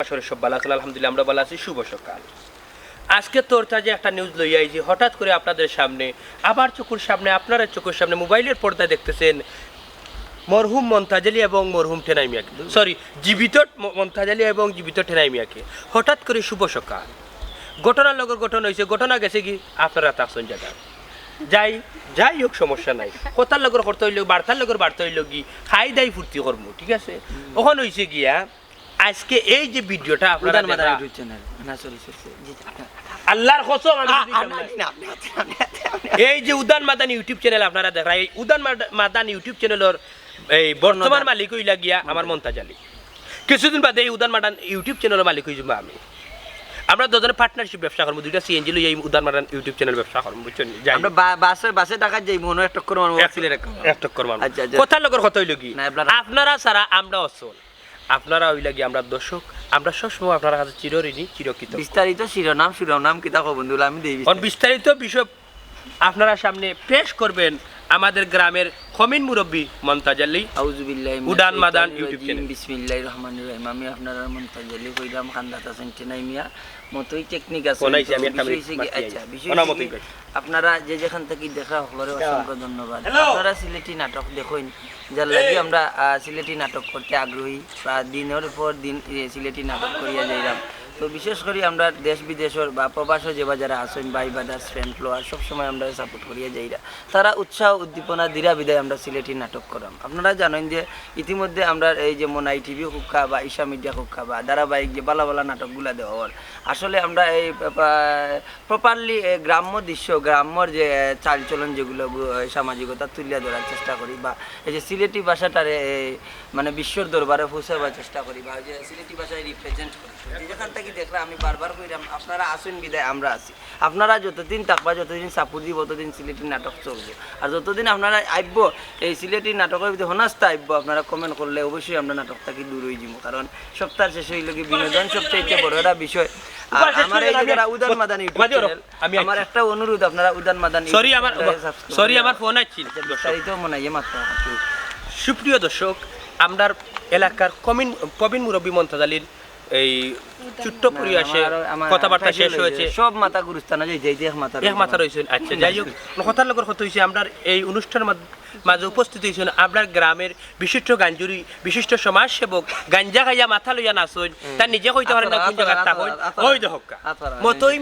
বাসরে সব ভালো আছেন আলহামদুলিল্লাহ আমরা ভালো আছি শুভ সকাল আজকে তোরটা যে একটা নিউজ লই আইছি হঠাৎ করে আপনাদের সামনে আবার চোখের সামনে আপনারা চোখের সামনে মোবাইলের পর্দায় দেখতেছেন মরহুম মমতাজ আলী এবং মরহুম টেনাই মিয়াকে সরি জীবিত মমতাজ আলী এবং জীবিত টেনাই মিয়াকে হঠাৎ করে শুভ সকাল ঘটনার লগর ঘটনা হয়েছে ঘটনা গেছে কি আপনারা তাকসন জায়গা যাই যাই হোক সমস্যা নাই কথার লগর করতে হইলেও বার্তার লগর বার্তা হইলেও কি খাই দাই ফুর্তি করবো ঠিক আছে ওখানে হয়েছে গিয়া আজকে এই যে ভিডিওটা আপনারা আল্লাহর কসম এই যে উদান মাদান ইউটিউব চ্যানেল আপনারা দেখা এই উদান মাদান ইউটিউব চ্যানেলের এই বর্তমান মালিক হইলা গিয়া আমার মমতাজ আলী কিছুদিন বাদে এই উদান মাদান ইউটিউব চ্যানেলের মালিক হয়ে যাবো আমি আমরা দুজনে পার্টনারশিপ ব্যবসা করবো দুইটা সিএনজি লই এই উদান মাদান ইউটিউব চ্যানেল ব্যবসা করবো বুঝছেন আমরা বাসে টাকা যাই মনে একটা করে মারবো একটা করে মারবো কথার লগর কথা হইল কি আপনারা ছাড়া আমরা অসল আপনারা হইলা কি আমরা দর্শক আমরা সবসময় আপনার কাছে চিরঋণী চিরকৃত বিস্তারিত শিরোনাম কিতা কব বন্ধু আমি দেই বিস্তারিত বিষয় আপনারা সামনে পেশ করবেন আমাদের গ্রামের খমিন মুরব্বী মমতাজ আলী আউযুবিল্লাহি উদান মাদান ইউটিউব চ্যানেল বিসমিল্লাহির রহমানির রহিম আমি আপনারা মমতাজ আলী কইলাম খান্দাত আছেন টেনাই মিয়া মতই টেকনিক আছে আচ্ছা বিষয় আপনারা যে যেখান থেকে দেখা হলরে অসংখ্য ধন্যবাদ আপনারা সিলেটি নাটক দেখুন যার লাগি আমরা সিলেটি নাটক করতে আগ্রহী দিনের পর দিন সিলেটি নাটক করিয়া যাইলাম তো বিশেষ করে আমরা দেশ বিদেশের বা প্রবাসী যে যারা আছেন ভাই বাদাস ফ্রেন্ড ফ্লোয়ার সবসময় আমরা সাপোর্ট করিয়া যাইরা তারা উৎসাহ উদ্দীপনা দিরা বিদায় আমরা সিলেটি নাটক করাম আপনারা জানেন যে ইতিমধ্যে আমরা এই যে মোনাই টিভি হুক্কা বা ঈশা মিডিয়া হুক্কা বা ধারাবাহিক যে বালা বালা নাটকগুলা দেওয়ার আসলে আমরা এই প্রপারলি গ্রাম্য দৃশ্য গ্রাম্যর যে চালচলন যেগুলো সামাজিকতা তুলিয়া ধরার চেষ্টা করি বা এই যে সিলেটি ভাষাটারে মানে বিশ্বর দরবারে পৌঁছাবার চেষ্টা করি বা যে সিলেটি ভাষায় রিপ্রেজেন্ট করি যেখান থেকে দেখলে আমি বারবার কইলাম আপনারা আসুন বিদায় আমরা আছি আপনারা যতদিন থাকবা যতদিন সাপোর্ট দিব ততদিন সিলেটি নাটক চলবে আর যতদিন আপনারা আইব এই সিলেটি নাটকের ভিতরে হনাস্তা আইব আপনারা কমেন্ট করলে অবশ্যই আমরা নাটক থেকে দূর হয়ে যাব কারণ সপ্তাহ শেষ হইল কি বিনোদন সবচেয়ে বড় একটা বিষয় আর আমার এই যারা উদান মাদান ইউটিউব চ্যানেল আমার একটা অনুরোধ আপনারা উদান মাদান সরি আমার ফোন আসছিল বিস্তারিত মনে হয় মাত্র সুপ্রিয় দর্শক আমরা এলাকার কবিন মুরব্বী মমতাজ আলীর এই ছোট্ট পরিবেশে কথাবার্তা শেষ হয়েছে সব মাথা গুরুস্থান এক মাথা রয়েছেন আচ্ছা যাই হোক কথার লগর কথা হয়েছে আমরা এই অনুষ্ঠানের মাঝে উপস্থিত হয়েছেন আপনার গ্রামের বিশিষ্ট গাঞ্জুরি বিশিষ্ট সমাজসেবক গাঞ্জা খাইয়া মাথা লইয়া নাচন তার নিজে কইতে পারেন না কোন জায়গায় তা হই ওই দেখকা মতই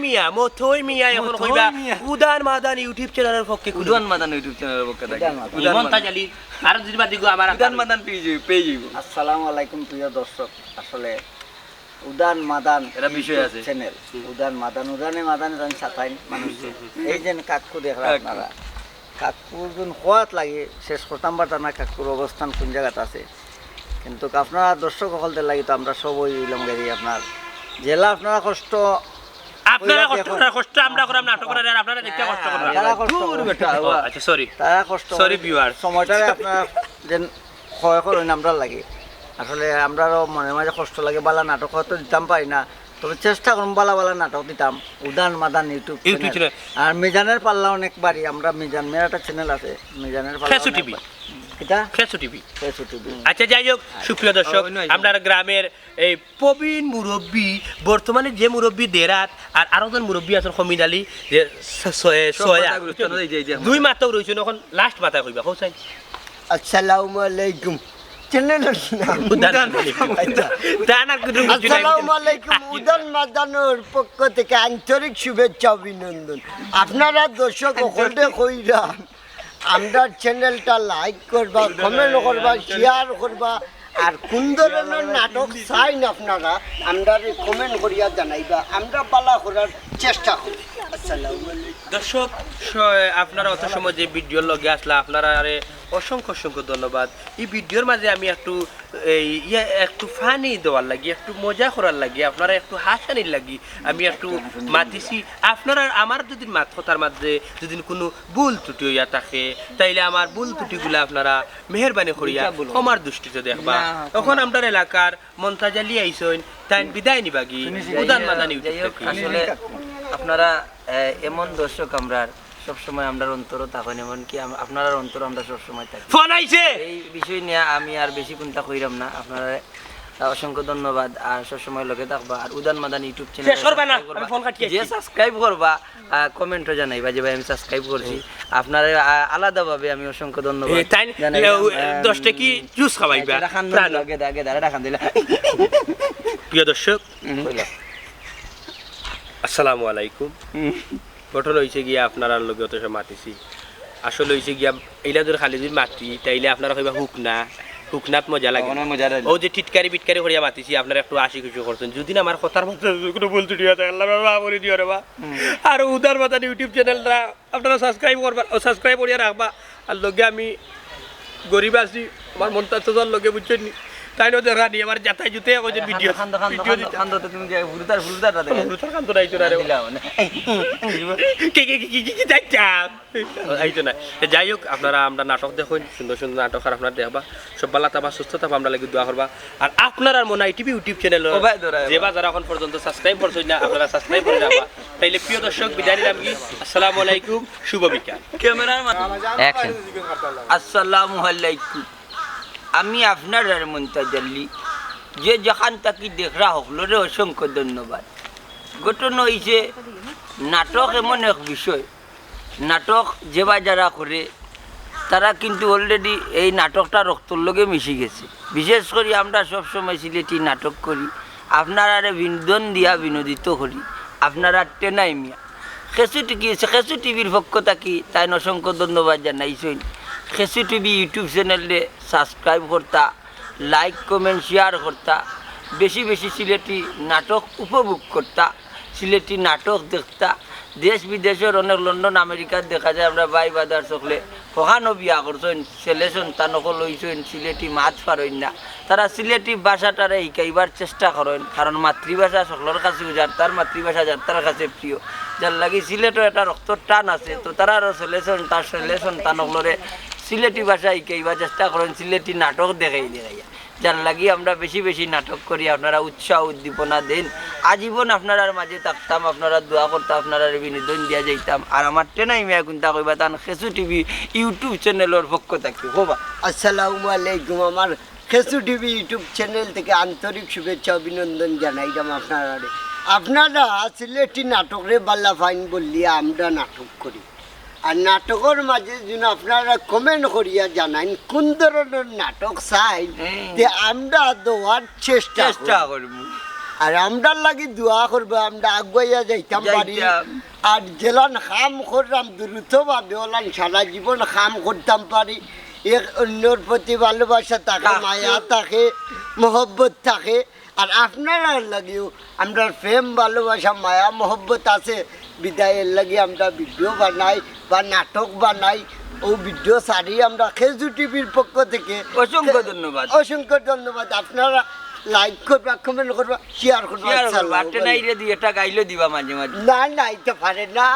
মিয়া এখন কইবা উদান মাদান ইউটিউব চ্যানেলের পক্ষে উদান মাদান ইউটিউব চ্যানেলের পক্ষে মমতাজ আলী আর দিবা দিগো আমার উদান মাদান পেয়ে যাইব আসসালামু আলাইকুম প্রিয় দর্শক আসলে উদান মাদান এটা বিষয় আছে চ্যানেল উদান মাদান মাদানে জানি সাতাইন মানুষ এই যে কাকু দেখলাম আপনারা কাকুর যখন খোয়াত লাগে শেষ করতাম পারতা না কাকুর অবস্থান কোন জায়গাতে আছে কিন্তু আপনারা দর্শক সকলদের লাগি তো আমরা সবই ইলম গাড়ি আপনার জেলা আপনারা কষ্ট আপনারা কষ্ট আমরা করাম নাটক করার আর আপনারা দেখতে কষ্ট করেন তারা কষ্ট আচ্ছা সরি তারা কষ্ট সরি ভিউয়ার সময়টারে আপনারা যেন ক্ষয় করেন আমরা লাগে আসলে আমরাও মনে মাঝে কষ্ট লাগে বালা নাটক হয়তো দিতাম পারি না তবে চেষ্টা করুন বালা নাটক দিতাম উদান মাদান ইউটিউব চ্যানেল আর মিজানের পাল্লা অনেকবারই আমরা মিজান মেয়ের একটা চ্যানেল আছে মিজানের পাল্লা টিভি এটা টিভি টিভি আচ্ছা যাই হোক সুপ্রিয় দর্শক আমরা গ্রামের এই প্রবীণ মুরব্বী বর্তমানে যে মুরব্বী দেরাত আর আরো জন মুরব্বী আছেন খমিন আলী যে দুই মাথা রয়েছে এখন লাস্ট মাথা কইবা কৌসাই আসসালামু আলাইকুম উদান মাদানোর পক্ষ থেকে আন্তরিক শুভেচ্ছা অভিনন্দন আপনারা দর্শক সকলে কইরা আমরা চ্যানেলটা লাইক করবা কমেন্ট করবা শেয়ার করবা আর কোন ধরনের নাটক চাইন আপনারা আমরা কমেন্ট করিয়া জানাইবা আমরা পালা করার চেষ্টা করি দর্শক আপনারা অত সময় যে ভিডিওর লগে আসলা আপনারা আরে অসংখ্য ধন্যবাদ এই ভিডিওর মাঝে আমি একটু ফানি দেওয়ার লাগি একটু মজা করার লাগি আপনারা একটু হাসানির লাগি আমি একটু মাতিছি আপনারা আমার যদি কথার মাঝে যদি কোনো ভুল ত্রুটি হইয়া থাকে তাইলে আমার ভুল ত্রুটিগুলো আপনারা মেহরবানি করিয়া আমার দৃষ্টিতে দেখবা তখন আমরা এলাকার মমতাজ আলী আইসন তাই বিদায় নিবাগি উদান মাদান ইউটিউব আসলে আপনারা এমন দর্শক আমরা সবসময় আমরা অন্তর থাকেন এমনকি আপনার অন্তর আমরা সবসময় থাকি ফোন আইছে এই বিষয় নিয়ে আমি আর বেশি চিন্তা কইরাম না আপনারা অসংখ্য ধন্যবাদ আর সবসময় লগে থাকবা আর উদান মাদান ইউটিউব চ্যানেল শেষ করবা না, আমি ফোন কাটিয়ে যে আসছি। সাবস্ক্রাইব করবা কমেন্টও জানাইবা যে ভাই আমি সাবস্ক্রাইব করছি আপনার আলাদাভাবে আমি অসংখ্য ধন্যবাদ তাই জানাইলাম। 10টা কি জুস খাওয়াইবা আচ্ছা, রাখান প্রাণ। আগে দাঁড়া রাখান দিলা প্রিয় দর্শক কইলা। আসসালামু আলাইকুম। ঘটনা হয়েছে গিয়া আপনারা লগে অত সব মাতিছি আসলে হয়েছে গিয়া এইলা ধরে খালি যদি মাতি তাইলে আপনারা কইবা হুকনাত মজা লাগে অনেক মজা লাগে। ও যে টিটকারি বিটকারি করিয়া মাতিছি আপনারা একটু আশি কিছু করছেন যদি না আমার কথার মধ্যে কোনো ভুল ত্রুটি হয় আল্লাহ বাবা করে দিও রে বা আর উদার মাতান ইউটিউব চ্যানেলটা আপনারা সাবস্ক্রাইব করবা ও সাবস্ক্রাইব করিয়া রাখবা আর লগে আমি গরিব আছি আমার মনটা তো লগে বুঝছেন নি তাই না দেখা নি আমার যাতাই জুতে আমাদের ভিডিও ভিডিও দিতে তুমি যে ফুলদারটা দেখো রুতার কান্ত নাই তো না রে দিলা মানে কি যাইতাম আইতো না যাই হোক আপনারা আমরা নাটক দেখুন সুন্দর সুন্দর নাটক আর আপনারা দেখবা সব ভালো থাকবা সুস্থ থাকবা আমরা লাগি দোয়া করবা আর আপনারা মনে হয় টিভি ইউটিউব চ্যানেল ও ভাই ধরা যেবা যারা এখন পর্যন্ত সাবস্ক্রাইব করছেন না আপনারা সাবস্ক্রাইব করে রাখবা তাইলে প্রিয় দর্শক বিদায় নিলাম কি আসসালামু আলাইকুম শুভ বিকাল ক্যামেরার অ্যাকশন আসসালামু আলাইকুম আমি আপনার মুনতাজাল্লি যে যেখান থাকি দেখরা হকলরে অসংখ্য ধন্যবাদ ঘটনা হয়েছে নাটক এমন এক বিষয় নাটক যেবা যারা করে তারা কিন্তু অলরেডি এই নাটকটা রক্তর লগে মিশে গেছে বিশেষ করে আমরা সবসময় সিলেটি নাটক করি আপনারা বিনোদন দিয়া বিনোদিত করি আপনারা টেনাই মিয়া খেসু টিভির পক্ষ থাকি তাই অসংখ্য ধন্যবাদ জানাইছেন খেসু টিভি ইউটিউব চ্যানেলে সাবস্ক্রাইব করতা লাইক কমেন্ট শেয়ার করতা বেশি বেশি সিলেটি নাটক উপভোগ করতা সিলেটি নাটক দেখতা দেশ বিদেশের অনেক লন্ডন আমেরিকার দেখা যায় আমরা বাই বাজার চকলে কখানো বিয়া করছেন ছেলে সন্তানকল লইছেন সিলেটি মাছ পারেন না তারা সিলেটি ভাষাটারে শিকাইবার চেষ্টা করেন কারণ মাতৃভাষা সকলের কাছে যার তার মাতৃভাষা যার তার কাছে প্রিয় যার লাগি সিলেটও একটা রক্তর টান আছে তো তারা আরও ছেলে সন্তানকলরে সিলেটি ভাষা শিকাইবার চেষ্টা করেন সিলেটি নাটক দেখাইয়া যার লাগি আমরা বেশি বেশি নাটক করি আপনারা উৎসাহ উদ্দীপনা দেন আজীবন আপনার মাঝে থাকতাম আপনারা দোয়া করতাম আপনারা বিনোদন দিয়া যাইতাম আর আমার টেনাই মেয়া কুন্তা কইবা তান খেসু টিভি ইউটিউব চ্যানেলের পক্ষ থাকি হবা আসসালামু আলাইকুম আমার খেসু টিভি ইউটিউব চ্যানেল থেকে আন্তরিক শুভেচ্ছা অভিনন্দন জানাইলাম আপনারা সিলেটি নাটকরে বাল্লা ফাইন বললি আমরা নাটক করি আর নাটকের মাঝে যেন আপনারা কমেন্ট করিয়া জানাইন কোন ধরনের নাটক চাই যে আমরা দেওয়ার চেষ্টা করব আর আমরা লাগি দোয়া করবো আমরা আগুয়াইয়া যাইতাম পারি আর জেলান কাম করলাম দ্রুতভাবে ওলান সারা জীবন কাম করতাম পারি এক অন্যর প্রতি ভালোবাসা থাকে মায়া থাকে মহব্বত থাকে আর আপনারা লাগিও আমরা প্রেম ভালোবাসা মায়া মহব্বত আছে বিদায়ের লাগি আমরা ভিডিও বানাই বা নাটক বানাই ও ভিডিও সারি আমরা খেজু টিভির পক্ষ থেকে অসংখ্য ধন্যবাদ অসংখ্য ধন্যবাদ আপনারা লাইক করবা কমেন্ট করবা শেয়ার করবা টেনাইরে দুই একটা গাইলে দিবা মাঝে মাঝে না না এটা পারে না